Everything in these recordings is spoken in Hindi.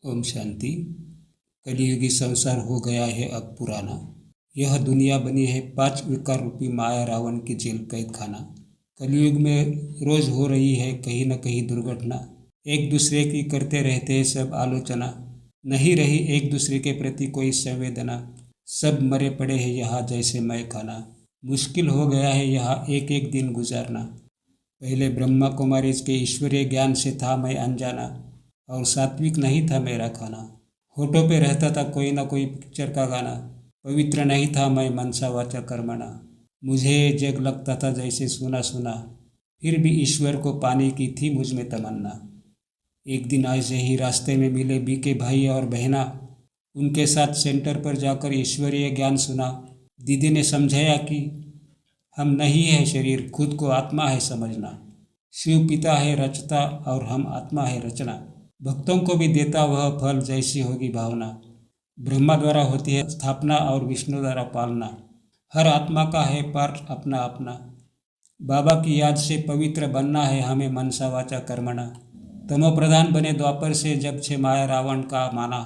ओम शांति। कलियुगी संसार हो गया है अब पुराना। यह दुनिया बनी है 5 विकार रूपी माया रावण की जेल कैद खाना। कलियुग में रोज हो रही है कहीं न कहीं दुर्घटना। एक दूसरे की करते रहते हैं सब आलोचना। नहीं रही एक दूसरे के प्रति कोई संवेदना। सब मरे पड़े हैं यहाँ जैसे मैं खाना। मुश्किल हो गया है यहाँ एक एक दिन गुजारना। पहले ब्रह्मा कुमारी के ईश्वरीय ज्ञान से था मैं अनजाना, और सात्विक नहीं था मेरा खाना। होठों पे रहता था कोई ना कोई पिक्चर का गाना। पवित्र नहीं था मैं मनसा वाचा कर्मणा। मुझे जग लगता था जैसे सुना सुना, फिर भी ईश्वर को पाने की थी मुझ में तमन्ना। एक दिन ऐसे ही रास्ते में मिले बीके भाई और बहना। उनके साथ सेंटर पर जाकर ईश्वरीय ज्ञान सुना। दीदी ने समझाया कि हम नहीं है शरीर, खुद को आत्मा है समझना। शिव पिता है रचता और हम आत्मा है रचना। भक्तों को भी देता वह फल जैसी होगी भावना। ब्रह्मा द्वारा होती है स्थापना और विष्णु द्वारा पालना। हर आत्मा का है पार्ट अपना अपना। बाबा की याद से पवित्र बनना है हमें मनसा वाचा कर्मणा। तमो प्रधान बने द्वापर से जब छे माया रावण का माना।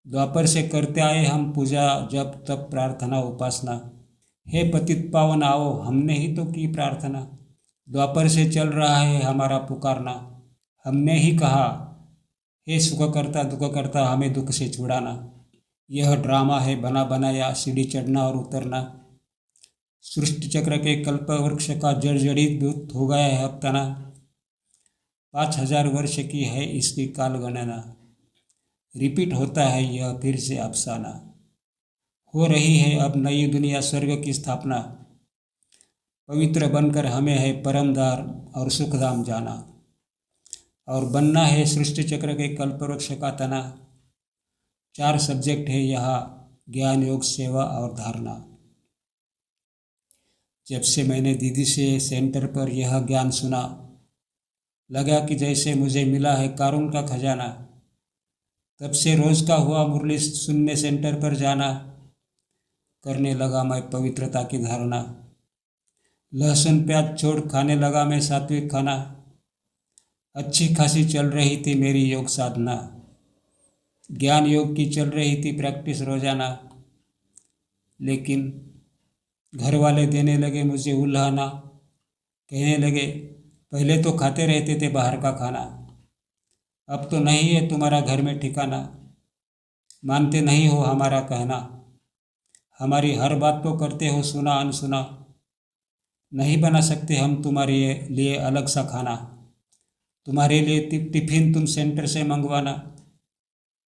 द्वापर से करते आए हम पूजा जप तप प्रार्थना उपासना। हे पतित पावन आओ हमने ही तो की प्रार्थना। द्वापर से चल रहा है हमारा पुकारना। हमने ही कहा हे सुख करता दुख करता हमें दुख से छुड़ाना। यह ड्रामा है बना बनाया सीढ़ी चढ़ना और उतरना। सृष्टि चक्र के कल्प वृक्ष का जर्जरित हो गया है अब तना। 5000 वर्ष की है इसकी काल गणना। रिपीट होता है यह फिर से अफसाना। हो रही है अब नई दुनिया स्वर्ग की स्थापना। पवित्र बनकर हमें है परमदार और सुखधाम जाना। और बनना है सृष्टि चक्र के कल्पवृक्ष का तना। 4 सब्जेक्ट है यहाँ ज्ञान योग सेवा और धारणा। जब से मैंने दीदी से सेंटर पर यह ज्ञान सुना, लगा कि जैसे मुझे मिला है कारून का खजाना। तब से रोज का हुआ मुरली सुनने सेंटर पर जाना। करने लगा मैं पवित्रता की धारणा। लहसुन प्याज छोड़ खाने लगा मैं सात्विक खाना। अच्छी खासी चल रही थी मेरी योग साधना। ज्ञान योग की चल रही थी प्रैक्टिस रोजाना। लेकिन घर वाले देने लगे मुझे उल्हाना। कहने लगे पहले तो खाते रहते थे बाहर का खाना, अब तो नहीं है तुम्हारा घर में ठिकाना। मानते नहीं हो हमारा कहना, हमारी हर बात को करते हो सुना अनसुना। नहीं बना सकते हम तुम्हारे लिए अलग सा खाना। तुम्हारे लिए टिफिन तुम सेंटर से मंगवाना।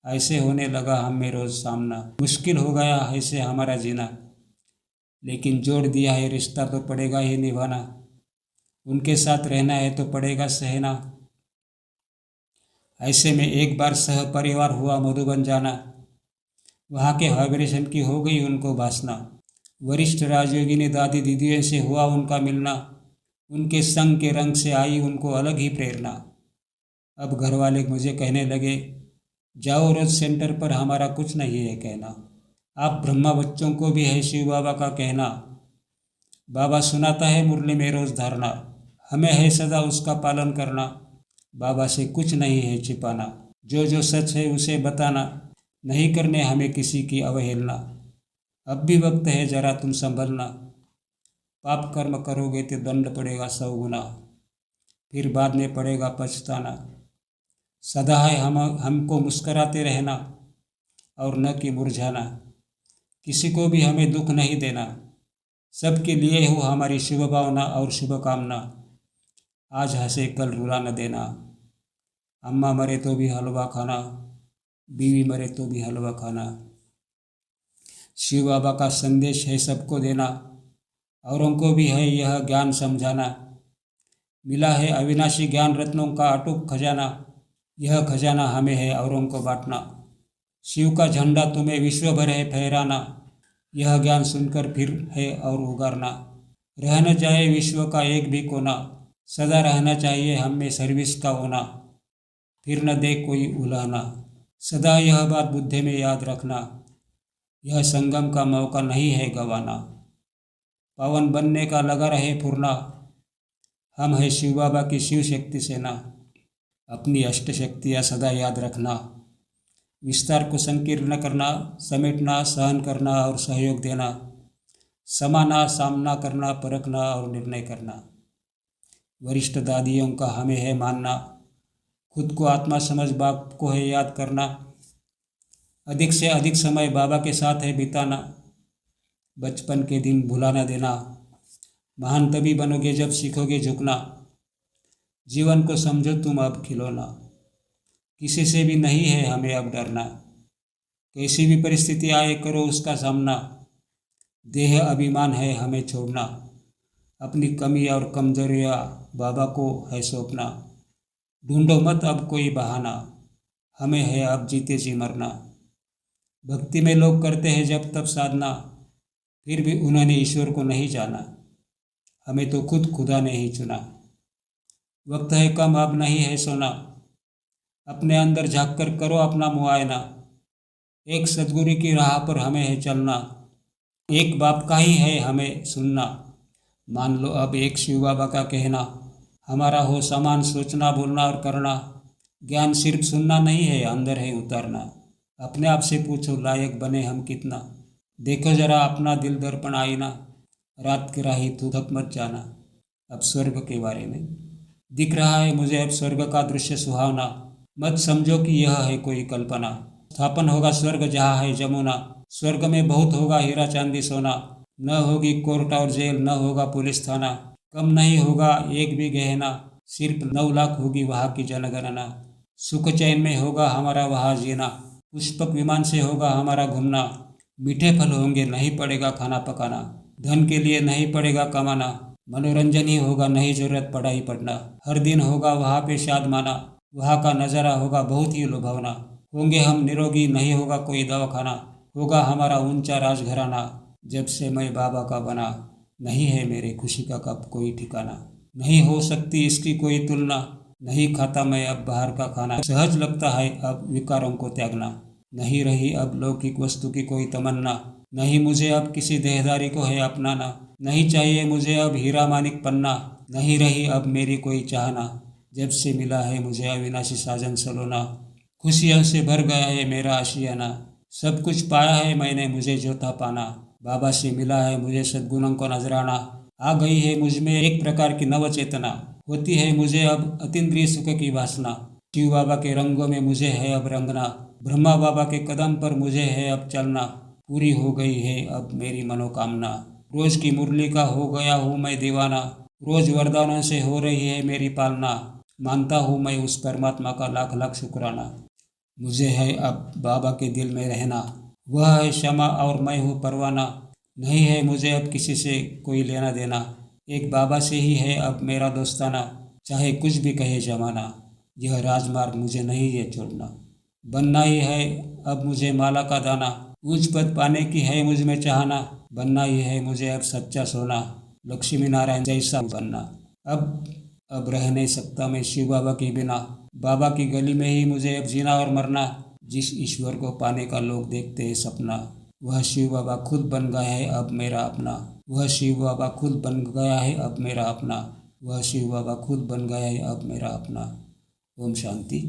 ऐसे होने लगा हम में रोज सामना। मुश्किल हो गया ऐसे हमारा जीना। लेकिन जोड़ दिया है रिश्ता तो पड़ेगा ही निभाना। उनके साथ रहना है तो पड़ेगा सहना। ऐसे में एक बार सह परिवार हुआ मधुबन जाना। वहाँ के वाइब्रेशन की हो गई उनको वासना। वरिष्ठ राजयोगिनी दादी दीदियों से हुआ उनका मिलना। उनके संग के रंग से आई उनको अलग ही प्रेरणा। अब घर वाले मुझे कहने लगे जाओ रोज सेंटर पर हमारा कुछ नहीं है कहना। आप ब्रह्मा बच्चों को भी है शिव बाबा का कहना। बाबा सुनाता है मुरली में रोज धारणा। हमें है सदा उसका पालन करना। बाबा से कुछ नहीं है छिपाना। जो जो सच है उसे बताना। नहीं करने हमें किसी की अवहेलना। अब भी वक्त है जरा तुम संभलना। पाप कर्म करोगे तो दंड पड़ेगा 100 गुना, फिर बाद में पड़ेगा पछताना। सदा है हमको मुस्कराते रहना और न कि मुरझाना। किसी को भी हमें दुख नहीं देना। सबके लिए हो हमारी शुभ भावना और शुभकामना। आज हंसे कल रुला न देना। अम्मा मरे तो भी हलवा खाना, बीवी मरे तो भी हलवा खाना। शिव बाबा का संदेश है सबको देना। औरों को भी है यह ज्ञान समझाना। मिला है अविनाशी ज्ञान रत्नों का अटूट खजाना। यह खजाना हमें है औरों को बांटना। शिव का झंडा तुम्हें विश्व भर है फहराना। यह ज्ञान सुनकर फिर है और उगारना। रह न जाए विश्व का एक भी कोना। सदा रहना चाहिए हमें सर्विस का होना। फिर न दे कोई उलाहना। सदा यह बात बुद्धि में याद रखना। यह संगम का मौका नहीं है गंवाना। पावन बनने का लगा रहे फुरना। हम है शिव बाबा की शिव शक्ति सेना। अपनी अष्ट शक्तियाँ सदा याद रखना। विस्तार को संकीर्ण करना, समेटना, सहन करना और सहयोग देना, समाना, सामना करना, परखना और निर्णय करना। वरिष्ठ दादियों का हमें है मानना, खुद को आत्मा समझ बाप को है याद करना, अधिक से अधिक समय बाबा के साथ है बिताना, बचपन के दिन भुलाना देना। महान तभी बनोगे जब सीखोगे झुकना, जीवन को समझो तुम अब खिलौना। किसी से भी नहीं है हमें अब डरना, कैसी भी परिस्थिति आए करो उसका सामना। देह अभिमान है हमें छोड़ना, अपनी कमी और कमजोरियाँ बाबा को है सौंपना। ढूंढो मत अब कोई बहाना, हमें है अब जीते जी मरना। भक्ति में लोग करते हैं जब तब साधना, फिर भी उन्होंने ईश्वर को नहीं जाना, हमें तो खुद खुदा ने ही चुना। वक्त है कम अब नहीं है सोना, अपने अंदर झाँक कर करो अपना मुआयना। एक सद्गुरु की राह पर हमें है चलना, एक बाप का ही है हमें सुनना। मान लो अब एक शिव बाबा का कहना, हमारा हो समान सोचना बोलना और करना। ज्ञान सिर्फ सुनना नहीं है, अंदर है उतारना। अपने आप से पूछो लायक बने हम कितना, देखो जरा अपना दिल दर्पण आईना। रात की राही तू थक मत जाना। अब स्वर्ग के बारे में दिख रहा है मुझे अब स्वर्ग का दृश्य सुहावना। मत समझो कि यह है कोई कल्पना, स्थापन होगा स्वर्ग जहाँ है जमुना। स्वर्ग में बहुत होगा हीरा चांदी सोना, न होगी कोर्ट और जेल, न होगा पुलिस थाना। कम नहीं होगा एक भी गहना, सिर्फ 9 लाख होगी वहाँ की जनगणना। सुख चैन में होगा हमारा वहाँ जीना, पुष्पक विमान से होगा हमारा घूमना। मीठे फल होंगे नहीं पड़ेगा खाना पकाना, धन के लिए नहीं पड़ेगा कमाना। मनोरंजन ही होगा नहीं जरूरत पढ़ाई पढ़ना, हर दिन होगा वहाँ पे शादमाना। वहाँ का नज़ारा होगा बहुत ही लुभावना, होंगे हम निरोगी नहीं होगा कोई दवाखाना। होगा हमारा ऊंचा राजघराना, जब से मैं बाबा का बना। नहीं है मेरे खुशी का कब कोई ठिकाना, नहीं हो सकती इसकी कोई तुलना। नहीं खाता मैं अब बाहर का खाना, सहज लगता है अब विकारों को त्यागना। नहीं रही अब लौकिक वस्तु की कोई तमन्ना, नहीं मुझे अब किसी देहदारी को है अपनाना। नहीं चाहिए मुझे अब हीरा मानिक पन्ना, नहीं रही अब मेरी कोई चाहना। जब से मिला है मुझे अविनाशी साजन सलोना, खुशियों से भर गया है मेरा आशियाना। सब कुछ पाया है मैंने मुझे जो था पाना, बाबा से मिला है मुझे सद्गुणों को नजराना। आ गई है मुझ में एक प्रकार की नव चेतना, होती है मुझे अब अतीन्द्रिय सुख की वासना। शिव बाबा के रंगों में मुझे है अब रंगना, ब्रह्मा बाबा के कदम पर मुझे है अब चलना। पूरी हो गई है अब मेरी मनोकामना, रोज की मुरली का हो गया हूँ मैं दीवाना। रोज वरदानों से हो रही है मेरी पालना, मानता हूँ मैं उस परमात्मा का लाख लाख शुक्राना। मुझे है अब बाबा के दिल में रहना, वह है क्षमा और मैं हूँ परवाना। नहीं है मुझे अब किसी से कोई लेना देना, एक बाबा से ही है अब मेरा दोस्ताना। चाहे कुछ भी कहे जमाना, यह राजमार्ग मुझे नहीं है छोड़ना। बनना ही है अब मुझे माला का दाना, ऊंच पद पाने की है मुझ में चाहना। बनना ही है मुझे अब सच्चा सोना, लक्ष्मी नारायण जैसा बनना। अब रह नहीं सकता मैं शिव बाबा के बिना, बाबा की गली में ही मुझे अब जीना और मरना। जिस ईश्वर को पाने का लोग देखते हैं सपना, वह शिव बाबा खुद बन गया है अब मेरा अपना। वह शिव बाबा खुद बन गया है अब मेरा अपना, वह शिव बाबा खुद बन गया है अब मेरा अपना। ओम शांति।